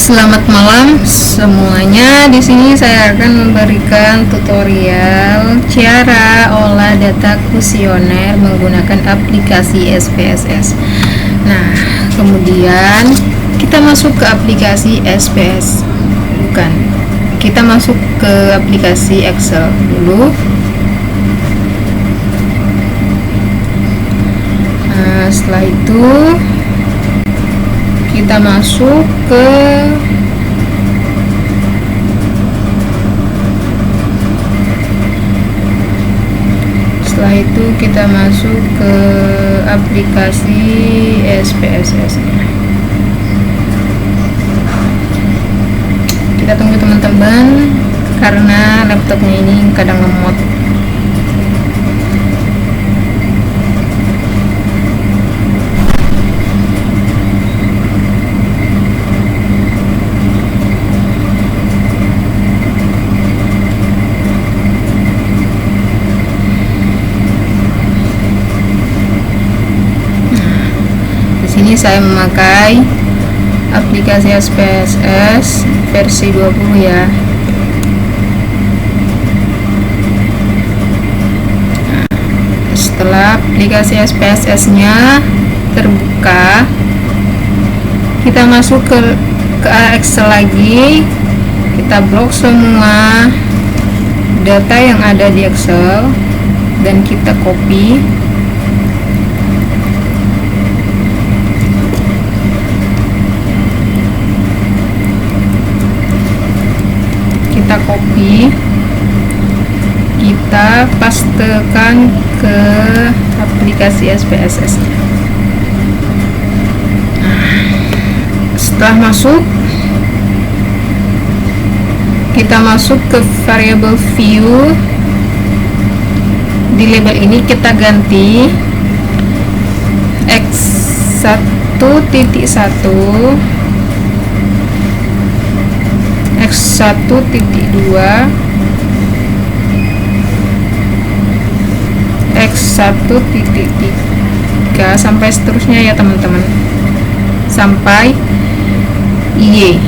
Selamat malam semuanya. Di sini saya akan memberikan tutorial cara olah data kuesioner menggunakan aplikasi SPSS. Nah, kemudian kita masuk ke aplikasi SPS. Kita masuk ke aplikasi Excel dulu. Nah, setelah itu kita masuk ke aplikasi SPSS. Kita tunggu teman-teman karena laptopnya ini kadang lemot. Ini saya memakai aplikasi SPSS versi 20 ya. Nah, setelah aplikasi SPSS-nya terbuka, kita masuk ke Excel lagi. Kita blok semua data yang ada di Excel dan kita copy. Kita pastekan ke aplikasi SPSS. Setelah masuk, kita masuk ke variable view. Di label ini kita ganti X1.1, X1.2, X1.3 sampai seterusnya ya teman-teman, sampai Y.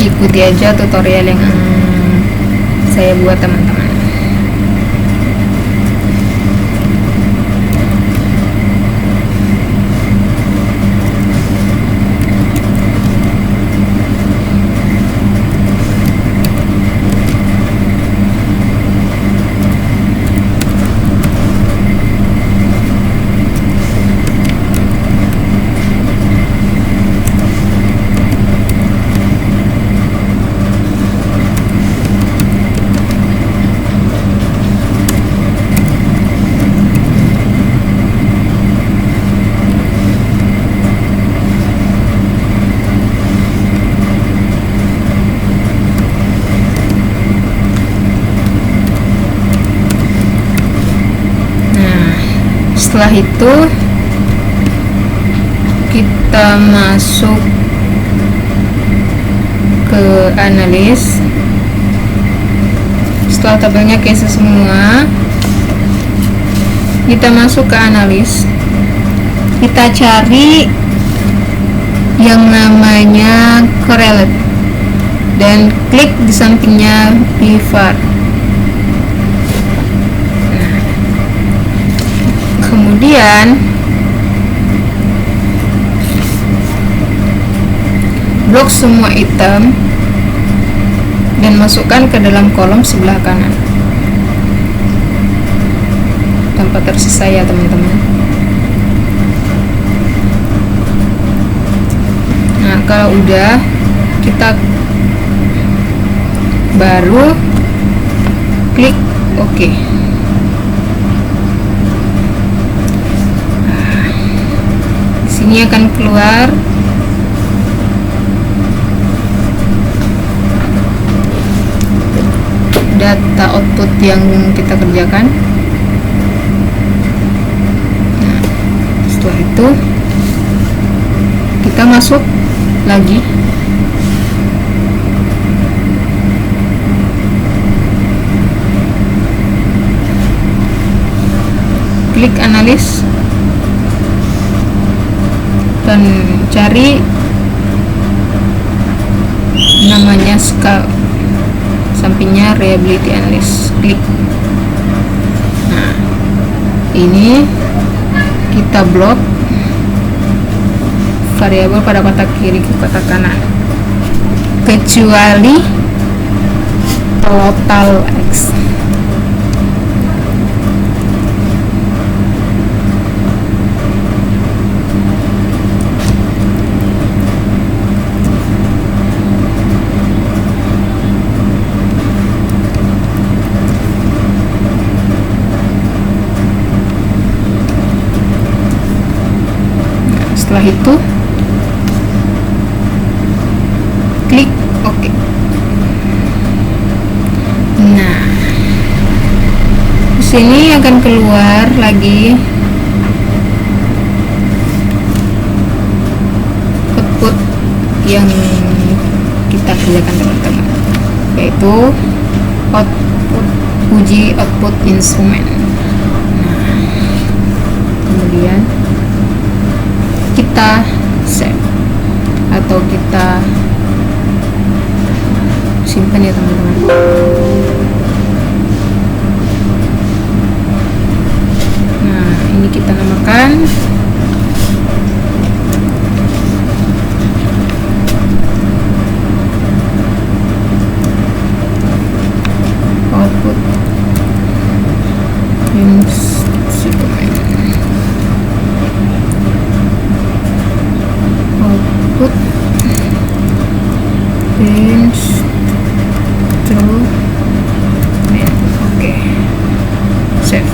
Ikuti aja tutorial yang saya buat teman-teman. Setelah itu kita masuk ke analis. Setelah tabelnya keisi semua, kita masuk ke analis. Kita cari yang namanya correlate dan klik di sampingnya pivot. Kemudian blok semua item dan masukkan ke dalam kolom sebelah kanan tanpa tersisa ya teman-teman. Nah, kalau udah, kita baru klik OK. Ini akan keluar data output yang kita kerjakan. Nah, setelah itu kita masuk lagi klik analis dan cari namanya sampingnya reliability analyst, klik. Nah, ini kita blok variabel pada kotak kiri ke kotak kanan kecuali total X. Setelah itu klik OK. Nah, di sini akan keluar lagi output yang kita kerjakan teman-teman, yaitu output uji output instrumen. Nah, kemudian kita save atau kita simpan ya teman-teman. Nah, ini kita namakan output instrument. Output instrument. Oke, save.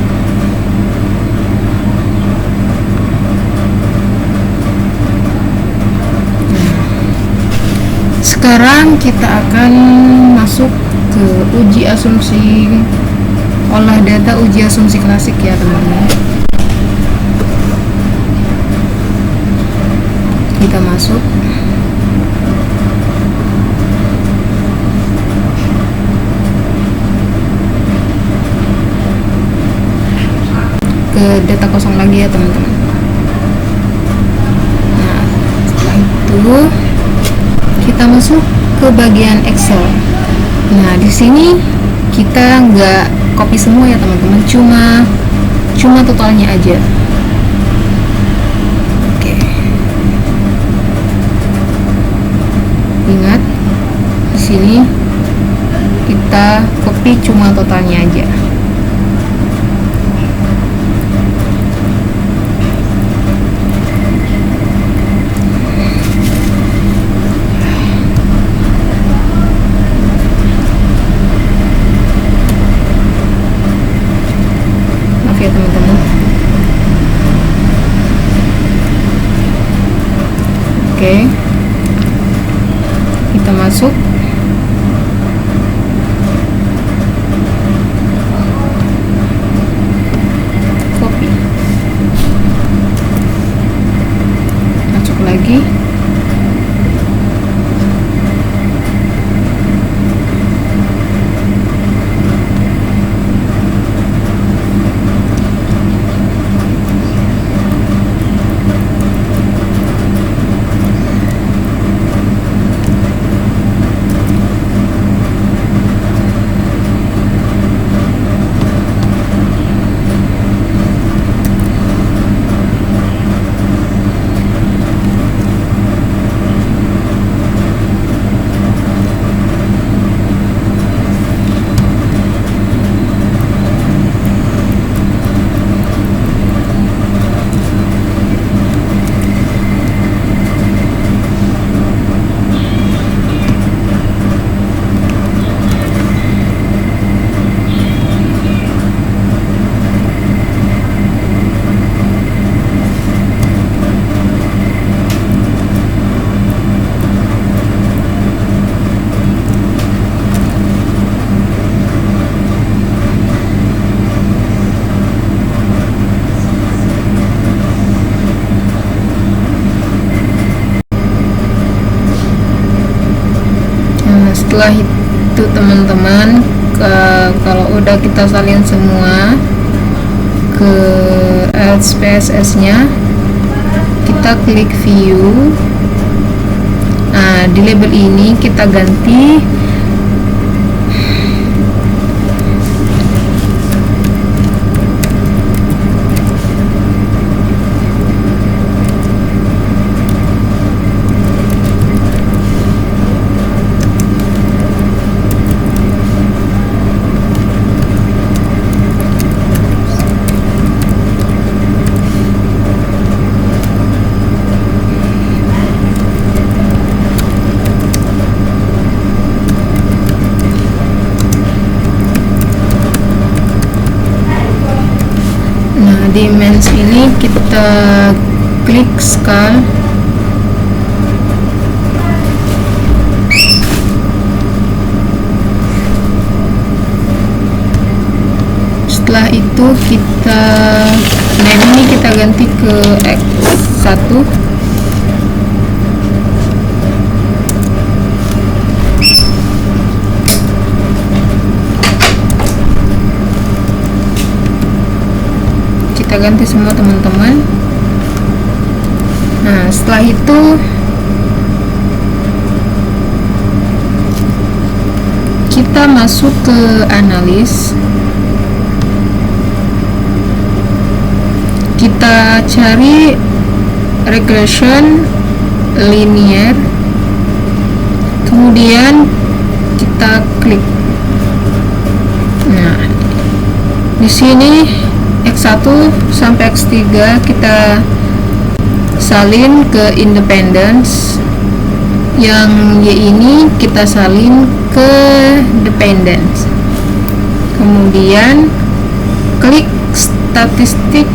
Sekarang kita akan masuk ke uji asumsi, olah data uji asumsi klasik ya teman-teman. Kita masuk ke data kosong lagi ya teman-teman. Nah, setelah itu kita masuk ke bagian Excel. Nah, di sini kita nggak copy semua ya teman-teman, cuma totalnya aja. Oke. Ingat, di sini kita copy cuma totalnya aja. Ya teman-teman. Oke, kita masuk copy, masuk lagi, setelah itu teman-teman, kalau udah kita salin semua ke SPSS nya, kita klik view. Nah, di label ini kita ganti di mens ini kita klik scale. Setelah itu kita ini kita ganti ke X1. Kita ganti semua teman-teman. Nah, setelah itu kita masuk ke analis, kita cari regression linear, kemudian kita klik. Nah, di sini X1 sampai X3 kita salin ke independence, yang Y ini kita salin ke dependence, kemudian klik statistik.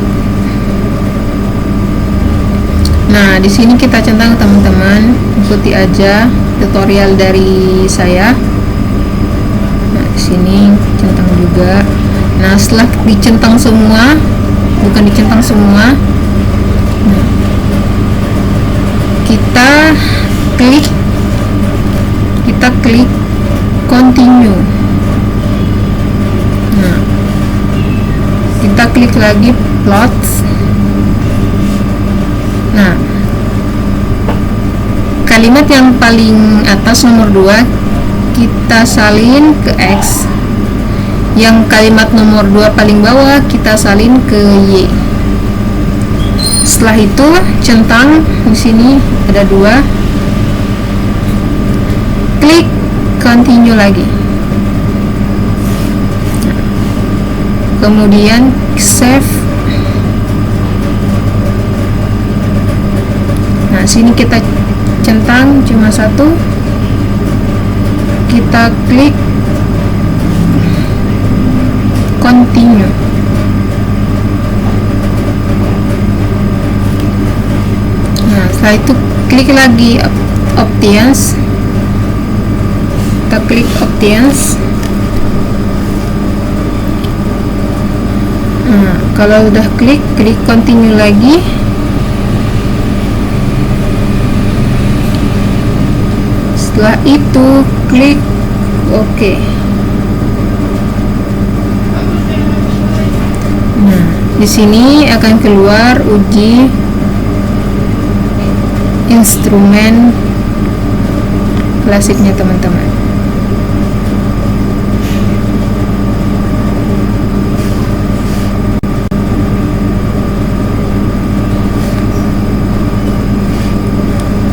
Nah, di sini kita centang teman-teman, ikuti aja tutorial dari saya. Nah, di sini centang juga. Nah, setelah dicentang semua, bukan dicentang semua, kita klik continue. Nah, kita klik lagi plot. Nah, kalimat yang paling atas nomor 2 kita salin ke X, yang kalimat nomor 2 paling bawah kita salin ke Y. Setelah itu centang, di sini ada 2, klik continue lagi. Kemudian save. Nah, sini kita centang cuma 1, kita klik continue. Nah, setelah itu klik lagi options, kita klik options. Nah, kalau udah klik continue lagi. Setelah itu klik OK. Nah, di sini akan keluar uji instrumen klasiknya teman-teman.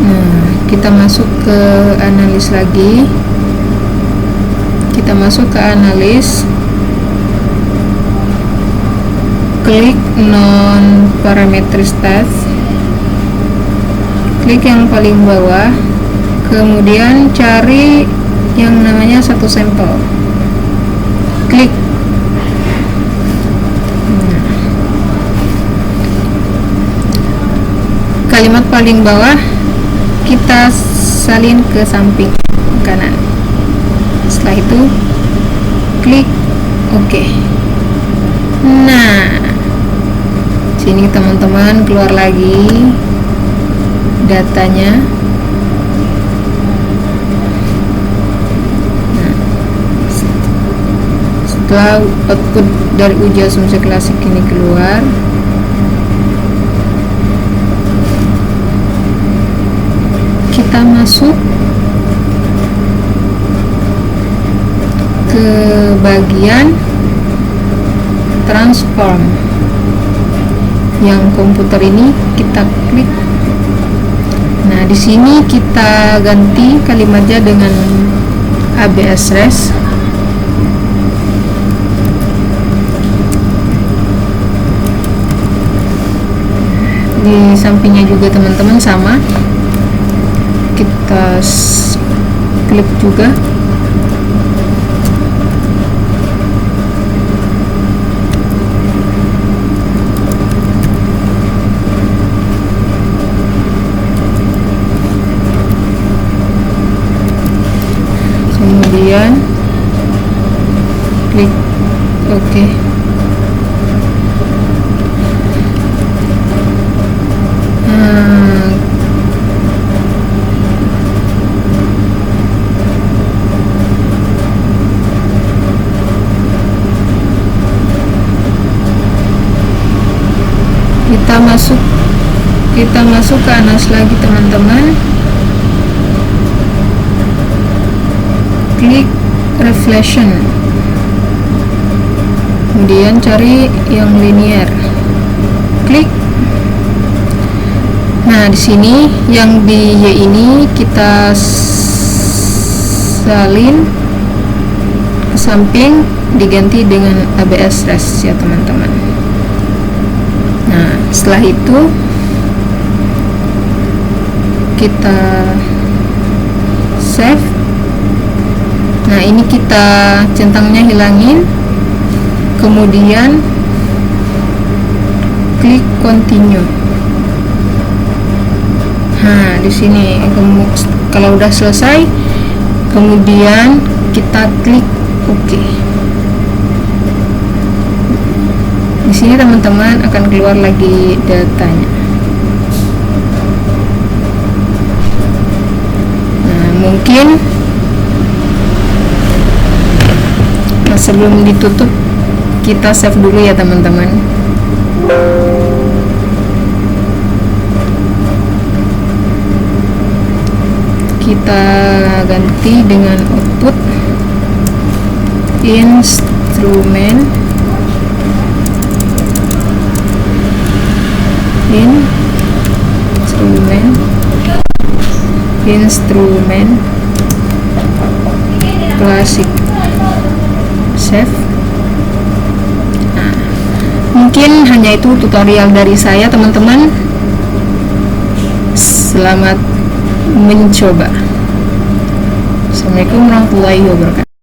Nah, kita masuk ke analis lagi. Kita masuk ke analis, klik non parametric stats, klik yang paling bawah, kemudian cari yang namanya satu sampel, klik. Kalimat paling bawah kita salin ke samping kanan. Setelah itu klik OK. Nah, sini teman-teman keluar lagi datanya. Nah, setelah output dari uji asumsi klasik ini keluar, kita masuk ke bagian transform. Yang komputer ini kita klik. Nah, di sini kita ganti kalimatnya dengan ABS res. Di sampingnya juga teman-teman sama, kita klik juga. Kemudian klik OK. Kita masuk ke ANAS lagi teman-teman. Klik reflection, kemudian cari yang linear, klik. Nah, di sini yang di Y ini kita salin ke samping, diganti dengan ABS res ya teman-teman. Nah, setelah itu kita save. Nah, ini kita centangnya hilangin, kemudian klik continue. Nah, di sini kalau udah selesai, kemudian kita klik OK. Di sini teman-teman akan keluar lagi datanya. Nah, mungkin sebelum ditutup kita save dulu ya teman-teman. Kita ganti dengan output instrument klasik. Save. Nah, mungkin hanya itu tutorial dari saya teman-teman. Selamat mencoba. Assalamualaikum warahmatullahi wabarakatuh.